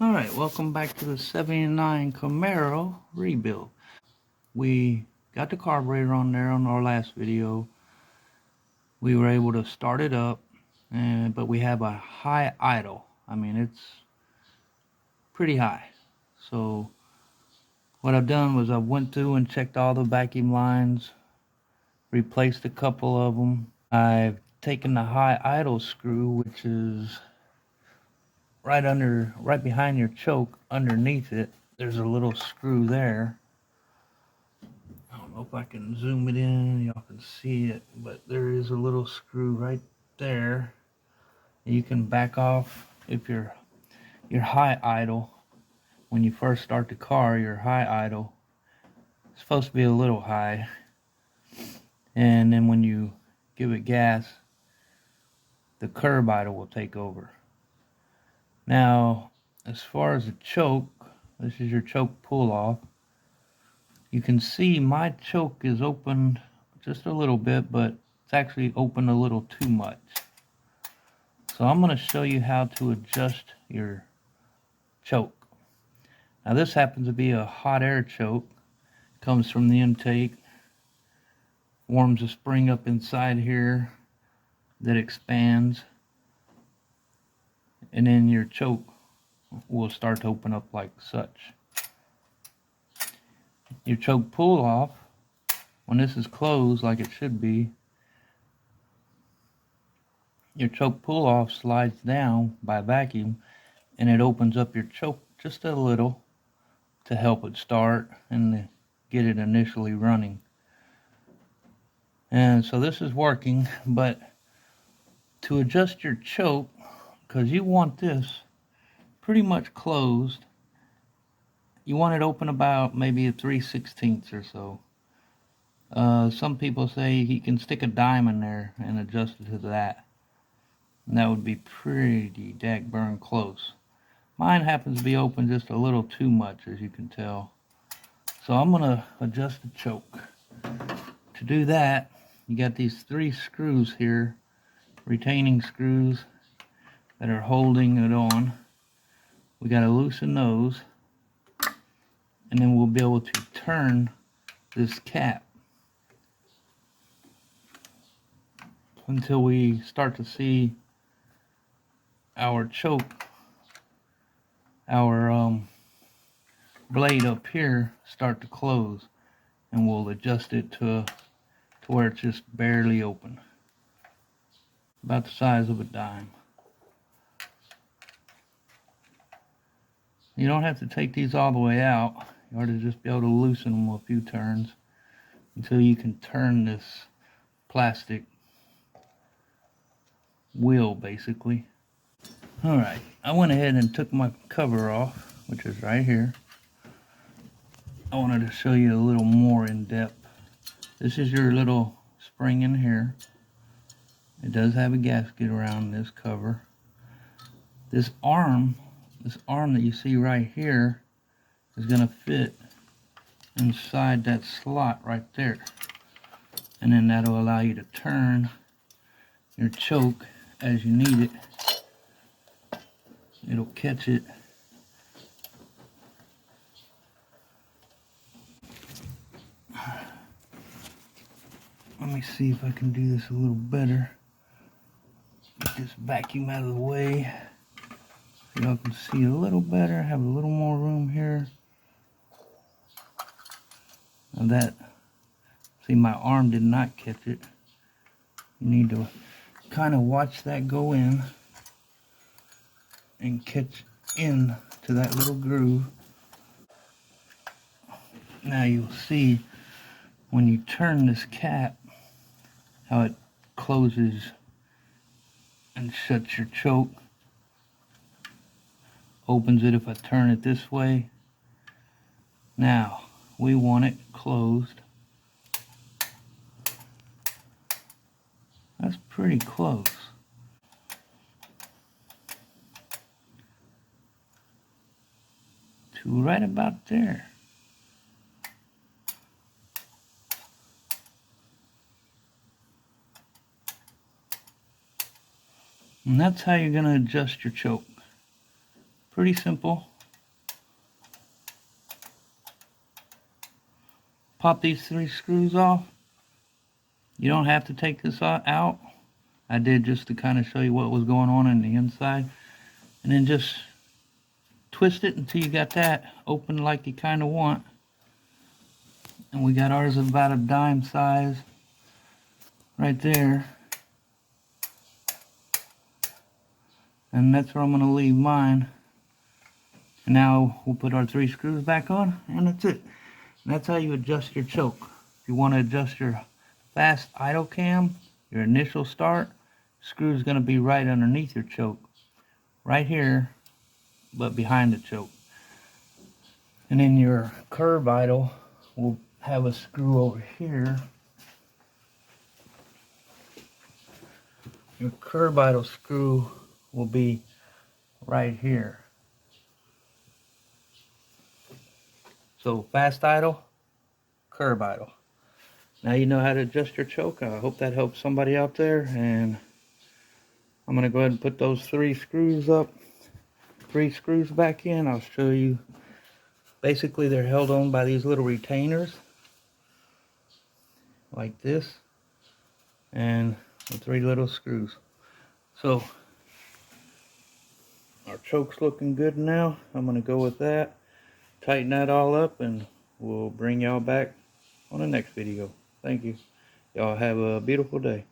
Alright, welcome back to the 79 Camaro rebuild. We got the carburetor on there on our last video. We were able to start it up, but we have a high idle. I mean, it's pretty high. So what I've done was I went through and checked all the vacuum lines, replaced a couple of them. I've taken the high idle screw, which is right behind your choke, underneath it. There's a little screw there. I don't know if I can zoom it in, y'all can see it, but there is a little screw right there. You can back off if you're high idle. When you first start the car, your high idle is supposed to be a little high, and then when you give it gas, the curb idle will take over. Now, as far as the choke, this is your choke pull off. You can see my choke is open just a little bit, but it's actually open a little too much. So I'm going to show you how to adjust your choke. Now this happens to be a hot air choke. Comes from the intake, warms a spring up inside here that expands, and then your choke will start to open up like such. Your choke pull off, when this is closed like it should be, your choke pull off slides down by vacuum and it opens up your choke just a little to help it start and get it initially running. And so this is working, but to adjust your choke, because you want this pretty much closed, you want it open about maybe a 3/16 or so. Some people say he can stick a dime in there and adjust it to that. And that would be pretty daggone close. Mine happens to be open just a little too much, as you can tell. So I'm going to adjust the choke. To do that, you got these 3 screws here, retaining screws that are holding it on. We got to loosen those, and then we'll be able to turn this cap until we start to see our choke, our blade up here start to close, and we'll adjust it to where it's just barely open, about the size of a dime. You don't have to take these all the way out. You ought to just be able to loosen them a few turns until you can turn this plastic wheel, basically. Alright, I went ahead and took my cover off, which is right here. I wanted to show you a little more in depth. This is your little spring in here. It does have a gasket around this cover. This arm that you see right here is going to fit inside that slot right there. And then that'll allow you to turn your choke as you need it. It'll catch it. Let me see if I can do this a little better. Get this vacuum out of the way so y'all can see a little better. Have a little more room here. Now that, see, my arm did not catch it. You need to kind of watch that go in and catch in to that little groove. Now you'll see when you turn this cap how it closes and shuts your choke. Opens it if I turn it this way. Now we want it closed. That's pretty close. To right about there. And that's how you're going to adjust your choke. Pretty simple. Pop these 3 screws off. You don't have to take this out. I did just to kind of show you what was going on the inside. And then just twist it until you got that open like you kind of want. And we got ours about a dime size right there. And that's where I'm going to leave mine. And now we'll put our 3 screws back on, and that's it. And that's how you adjust your choke. If you want to adjust your fast idle cam, your initial start, screw is going to be right underneath your choke. Right here, but behind the choke. And then your curb idle will have a screw over here. Your curb idle screw will be right here. So fast idle, curb idle. Now you know how to adjust your choke. I hope that helps somebody out there. And I'm going to go ahead and put those 3 screws up. 3 screws back in. I'll show you. Basically they're held on by these little retainers. Like this. And the 3 little screws. So our choke's looking good now. I'm going to go with that. Tighten that all up and we'll bring y'all back on the next video. Thank you. Y'all have a beautiful day.